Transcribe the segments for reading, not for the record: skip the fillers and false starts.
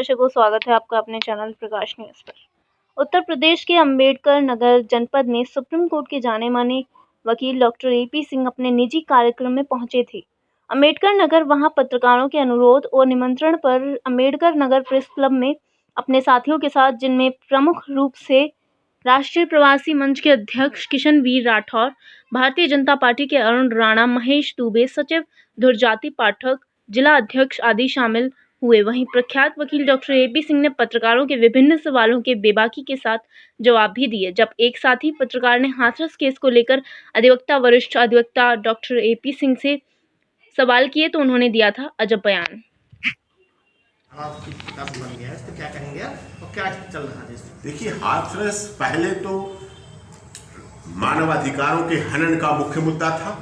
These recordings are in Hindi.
दर्शकों, स्वागत है आपका अपने चैनल प्रकाश न्यूज़ पर। उत्तर प्रदेश के अंबेडकर नगर जनपद में सुप्रीम कोर्ट के जाने-माने वकील डॉक्टर एपी सिंह अपने निजी कार्यक्रम में पहुंचे थे। अंबेडकर नगर वहां पत्रकारों के अनुरोध और निमंत्रण पर अंबेडकर नगर प्रेस क्लब में अपने साथियों के साथ, जिनमें प्रमुख रूप से राष्ट्रीय प्रवासी मंच के अध्यक्ष किशन वीर राठौर, भारतीय जनता पार्टी के अरुण राणा, महेश दुबे, सचिव धुरजाति पाठक, जिला अध्यक्ष आदि शामिल हुए। वहीं प्रख्यात वकील डॉक्टर एपी सिंह ने पत्रकारों के विभिन्न सवालों के बेबाकी के साथ जवाब भी दिए। जब एक साथी पत्रकार ने हाथरस केस को लेकर वरिष्ठ अधिवक्ता डॉक्टर एपी सिंह से सवाल किए तो उन्होंने दिया था अजब बयान। आपकी किताब बन गया है, तो क्या कहेंगे आप और क्या चल रहा है? देखिए, हाथरस पहले तो मानवाधिकारों के हनन का मुख्य मुद्दा था।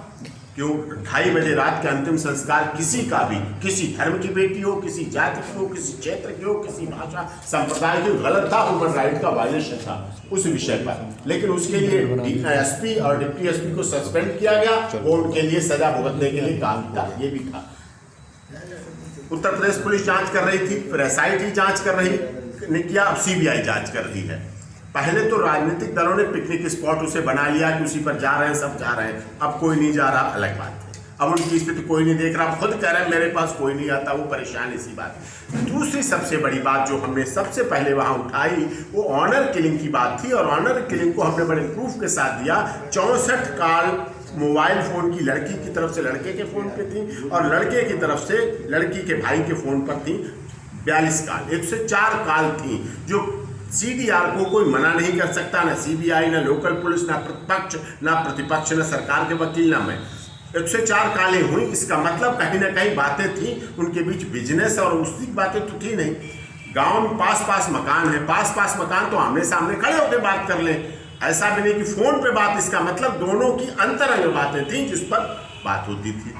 क्यों 2:30 बजे रात के अंतिम संस्कार किसी का भी, किसी धर्म की बेटी हो, किसी जाति की हो, किसी क्षेत्र की हो, किसी भाषा संप्रदाय की, गलत था, ह्यूमन राइट का वायलेशन था उस विषय पर। लेकिन उसके लिए एसपी और डिप्टी एसपी को सस्पेंड किया गया, वो उनके लिए सजा भुगतने के लिए काम था। ये भी था। उत्तर प्रदेश पुलिस जांच कर रही थी, फिर एसआईटी जांच कर रही ने किया, अब सीबीआई जांच कर रही है। पहले तो राजनीतिक दलों ने पिकनिक स्पॉट उसे बना लिया कि उसी पर जा रहे हैं, सब जा रहे हैं। अब कोई नहीं जा रहा, अलग बात है। अब उनकी स्थिति कोई नहीं देख रहा, खुद कह रहे हैं मेरे पास कोई नहीं आता, वो परेशान इसी बात। दूसरी सबसे बड़ी बात जो हमने सबसे पहले वहां उठाई, वो ऑनर किलिंग की बात थी। और ऑनर किलिंग को हमने बड़े प्रूफ के साथ दिया। 64 कॉल मोबाइल फोन की लड़की की तरफ से लड़के के फोन पे थी और लड़के की तरफ से लड़की के भाई के फोन पर थी 42 कॉल। 104 कॉल थी जो सीडीआर को कोई मना नहीं कर सकता, ना सीबीआई, ना लोकल पुलिस, ना प्रतिपक्ष, ना प्रतिपक्ष, ना सरकार के वकील, ना मैं। 104 कॉलें हुई। इसका मतलब कहीं ना कहीं बातें थी उनके बीच, बिजनेस और उसकी बातें तो थी नहीं। गांव में पास मकान है, पास मकान तो आमने सामने खड़े होकर बात कर लें। ऐसा भी नहीं कि फोन पे बात, इसका मतलब दोनों की अंतरंग बातें थी जिस पर बात होती थी।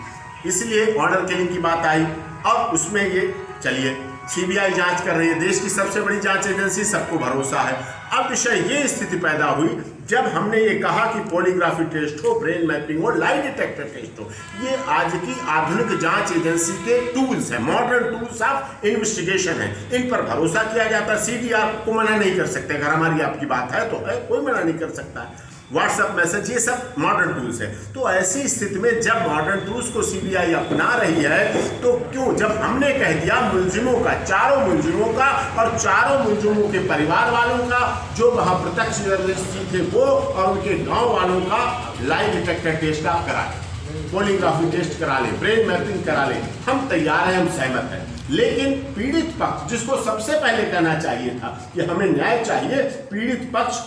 इसलिए ऑर्डर किलिंग की बात आई। अब उसमें ये चलिए सीबीआई जांच कर रही है, देश की सबसे बड़ी जांच एजेंसी, सबको भरोसा है। अब विषय ये स्थिति पैदा हुई जब हमने ये कहा कि पॉलीग्राफी टेस्ट हो, ब्रेन मैपिंग हो, लाई डिटेक्टर टेस्ट हो। ये आज की आधुनिक जांच एजेंसी के टूल्स हैं, मॉडर्न टूल्स ऑफ इन्वेस्टिगेशन है। इन पर भरोसा किया जाता है। सीडीआर को मना नहीं कर सकते, अगर हमारी आपकी बात है तो है, कोई मना नहीं कर सकता। व्हाट्सएप मैसेज, ये सब मॉडर्न टूल्स है। तो ऐसी स्थिति में जब मॉडर्न टूल्स को सीबीआई अपना रही है तो क्यों, जब हमने कह दिया मुलजिमों का, चारों मुलजिमों का और चारों मुलजिमों के परिवार वालों का, जो वहां प्रत्यक्षदर्शी थे वो और उनके गांव वालों का लाई डिटेक्टर टेस्ट आप करा लें, पॉलीग्राफी टेस्ट करा लें, ब्रेन मैपिंग करा लें, हम तैयार हैं, हम सहमत हैं। लेकिन पीड़ित पक्ष, जिसको सबसे पहले कहना चाहिए था कि हमें न्याय चाहिए, पीड़ित पक्ष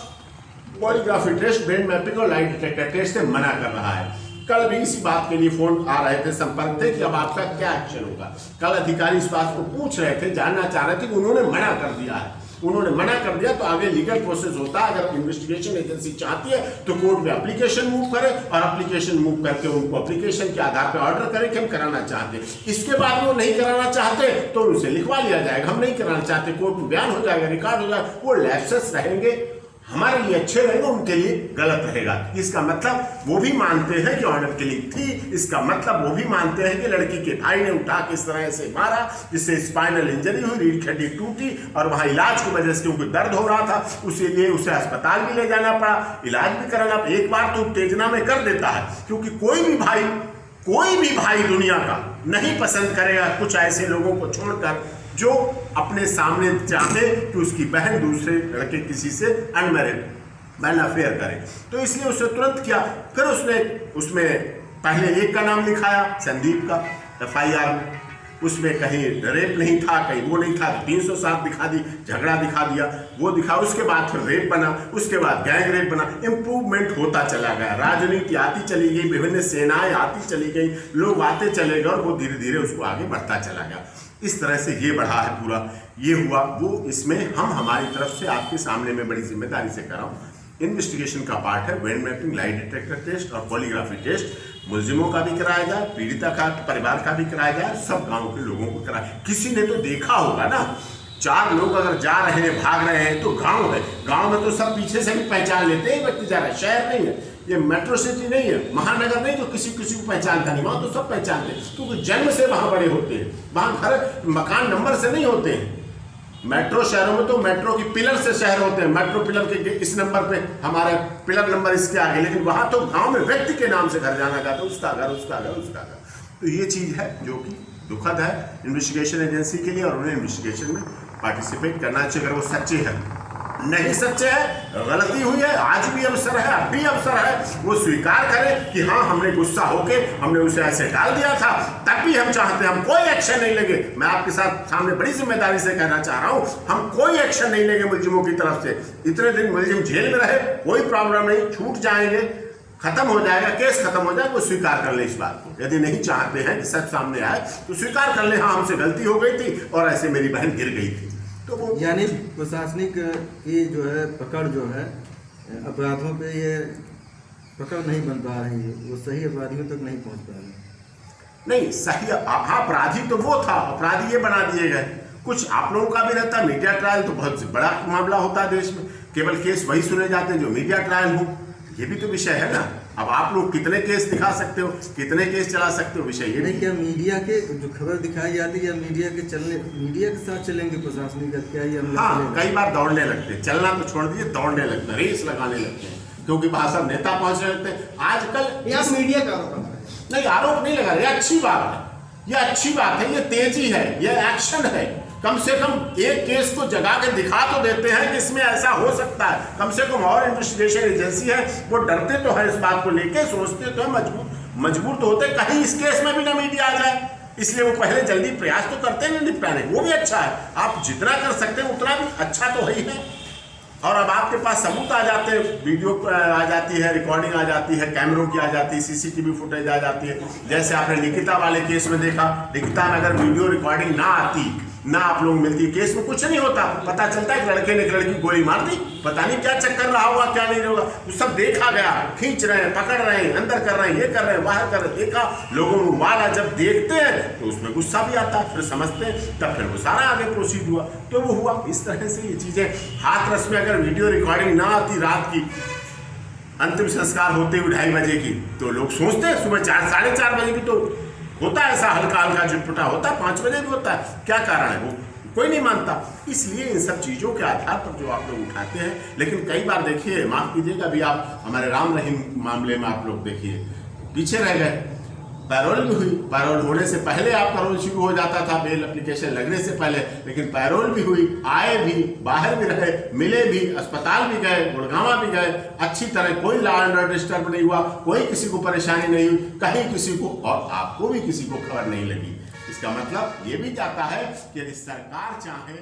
पॉलीग्राफी टेस्ट, ब्रेन मैपिंग और लाई डिटेक्टर टेस्ट से मना कर रहा है। कल भी इसी बात के लिए फोन आ रहे थे, संपर्क थे कि अब आपका क्या एक्शन होगा। कल अधिकारी इस बात को पूछ रहे थे, जानना चाह रहे थे कि उन्होंने मना कर दिया है। उन्होंने मना कर दिया तो आगे लीगल प्रोसेस होता है। अगर इन्वेस्टिगेशन एजेंसी चाहती है तो कोर्ट में एप्लीकेशन मूव करे और एप्लीकेशन मूव करके उनको एप्लीकेशन के आधार पर ऑर्डर करें कि हम कराना चाहते हैं। इसके बाद वो नहीं कराना चाहते तो उनसे लिखवा लिया जाएगा, हम नहीं कराना चाहते, कोर्ट में बयान हो जाएगा, रिकॉर्ड हो जाएगा। वो लैप्सेस रहेंगे, हमारे लिए अच्छे रहेंगे, उनके लिए गलत रहेगा। इसका मतलब वो भी मानते हैं कि ऑर्डर किलिंग थी। इसका मतलब वो भी मानते हैं कि लड़की के भाई ने उठा के इस तरह से मारा जिससे स्पाइनल इंजरी हुई, रीढ़ की हड्डी टूटी और वहां इलाज की वजह से क्योंकि दर्द हो रहा था उसी लिए उसे अस्पताल भी ले जाना पड़ा, इलाज भी कराना। एक बार तो उत्तेजना में कर देता है, क्योंकि कोई भी भाई दुनिया का नहीं पसंद करेगा कुछ ऐसे लोगों को छोड़कर जो अपने सामने चाहते कि उसकी बहन दूसरे लड़के किसी से अनमैरिड मैन अफेयर करे। तो इसलिए उसने तुरंत किया। फिर उसमें पहले एक का नाम लिखाया, संदीप का, एफआईआर में। उसमें कहीं रेप नहीं था, कहीं वो नहीं था, 307 दिखा दी, झगड़ा दिखा दिया, वो दिखा। उसके बाद फिर रेप बना, उसके बाद गैंग रेप बना। इम्प्रूवमेंट होता चला गया, राजनीति आती चली गई, विभिन्न सेनाएं आती चली गई, लोग आते चले गए और वो धीरे धीरे उसको आगे बढ़ता चला गया। इस तरह से ये बढ़ा है पूरा, ये हुआ वो। इसमें हम हमारी तरफ से आपके सामने में बड़ी जिम्मेदारी से कर रहा हूँ। इन्वेस्टिगेशन का पार्ट है brain mapping, lie detector test और पॉलीग्राफी टेस्ट। मुलजिमों का भी कराया जाए, पीड़िता का परिवार का भी कराया जाए, सब गांव के लोगों को कराया। किसी ने तो देखा होगा ना, 4 लोग अगर जा रहे हैं, भाग रहे हैं तो गांव है, गांव में तो सब पीछे से भी पहचान लेते हैं व्यक्ति जा रहा है। शहर नहीं है, ये मेट्रो सिटी नहीं है, महानगर नहीं, तो किसी को पहचानता नहीं। वहां तो सब पहचानते हैं क्योंकि जन्म से वहां बड़े होते हैं। वहां घर मकान नंबर से नहीं होते हैं, मेट्रो शहरों में तो मेट्रो की पिलर से शहर होते हैं, मेट्रो पिलर के इस नंबर पे हमारा पिलर नंबर इसके आगे, लेकिन वहां तो गांव में व्यक्ति के नाम से घर जाना चाहते, उसका घर उसका घर उसका घर। तो ये चीज है जो कि दुखद है इन्वेस्टिगेशन एजेंसी के लिए, और उन्हें इन्वेस्टिगेशन में पार्टिसिपेट करना चाहिए अगर वो सच्चे हैं। नहीं सच्चे है, गलती हुई है, आज भी अवसर है, अब भी अवसर है, वो स्वीकार करें कि हाँ हमने गुस्सा होके हमने उसे ऐसे डाल दिया था, तब भी हम चाहते हैं हम कोई एक्शन नहीं लेंगे। मैं आपके साथ सामने बड़ी जिम्मेदारी से कहना चाह रहा हूं, हम कोई एक्शन नहीं लेंगे मुलजिमों की तरफ से। इतने दिन मुलजिम जेल में रहे, कोई प्रॉब्लम नहीं, छूट जाएंगे, खत्म हो जाएगा, केस खत्म हो जाएगा, वो स्वीकार कर ले इस बात को। यदि नहीं चाहते हैं कि सच सामने आए तो स्वीकार कर ले, हाँ हमसे गलती हो गई थी और ऐसे मेरी बहन गिर गई थी। तो वो यानी प्रशासनिक की जो है पकड़ जो है अपराधों पे ये पकड़ नहीं बन पा रही है, वो सही अपराधियों तक नहीं पहुंच पा रही। नहीं सही, हाँ अपराधी तो वो था, अपराधी ये बना दिए गए। कुछ आप लोगों का भी रहता है, मीडिया ट्रायल तो बहुत बड़ा मामला होता है देश में, केवल केस वही सुने जाते हैं जो मीडिया ट्रायल हो, ये भी तो विषय है ना। अब आप लोग कितने केस दिखा सकते हो, कितने केस चला सकते हो, विषय ये नहीं। क्या मीडिया के जो खबर दिखाई जाती है या मीडिया के साथ चलेंगे प्रशासनिक का, क्या ये हाँ कई बार दौड़ने लगते हैं, चलना तो छोड़ दीजिए, दौड़ने लगते हैं, रेस लगाने लगते हैं, क्योंकि वहां सब नेता पहुंचने लगते हैं। आजकल ये मीडिया का आरोप नहीं, आरोप नहीं लगा, ये अच्छी बात है, ये अच्छी बात है, ये तेजी है, ये एक्शन है। कम से कम एक केस को जगा के दिखा तो देते हैं कि इसमें ऐसा हो सकता है, कम से कम। और इन्वेस्टिगेशन एजेंसी है वो डरते तो है इस बात को लेके, सोचते तो है, मजबूर तो होते कहीं इस केस में भी ना मीडिया आ जाए, इसलिए वो पहले जल्दी प्रयास तो करते हैं निपटाने। वो भी अच्छा है, आप जितना कर सकते हैं उतना भी अच्छा तो है ही है। और अब आपके पास सबूत आ जाते हैं, वीडियो आ जाती है, रिकॉर्डिंग आ जाती है, कैमरों की आ जाती है, सीसीटीवी फुटेज आ जाती है। जैसे आपने निकिता वाले केस में देखा, निकिता में अगर वीडियो रिकॉर्डिंग ना आती, ना आप लोग मिलती, केस में कुछ नहीं होता। पता चलता है कि लड़के ने एक लड़की गोली मार दी, पता नहीं क्या चक्कर रहा होगा क्या नहीं होगा, वो सब देखा गया, खींच रहे हैं, पकड़ रहे हैं, अंदर कर रहे हैं, ये कर रहे हैं, बाहर कर रहे हैं, देखा लोगों को वाला। जब देखते हैं तो उसमें गुस्सा भी आता है, फिर समझते हैं, तब फिर वो सारा आगे प्रोसीड हुआ, तो वो हुआ। इस तरह से ये चीजें हाथरस में अगर वीडियो रिकॉर्डिंग ना आती रात की, अंतिम संस्कार होते हुए 2:30 बजे की, तो लोग सोचते हैं सुबह 4 साढ़े 4 बजे भी तो होता है, ऐसा हल्का हल्का झुटपुटा होता है, 5 बजे भी होता है, क्या कारण है वो कोई नहीं मानता। इसलिए इन सब चीज़ों के आधार पर जो आप लोग उठाते हैं, लेकिन कई बार देखिए, माफ़ कीजिएगा, अभी आप हमारे राम रहीम मामले में आप लोग देखिए पीछे रह गए। पैरोल भी हुई, पैरोल होने से पहले आपका रोल शुरू हो जाता था, बेल एप्लीकेशन लगने से पहले, लेकिन पैरोल भी हुई, आए भी, बाहर भी रहे, मिले भी, अस्पताल भी गए, गुड़गांवा भी गए, अच्छी तरह, कोई लॉ एंड ऑर्डर डिस्टर्ब नहीं हुआ, कोई किसी को परेशानी नहीं हुई, कहीं किसी को, और आपको भी किसी को खबर नहीं लगी। इसका मतलब ये भी जाता है कि यदि सरकार चाहे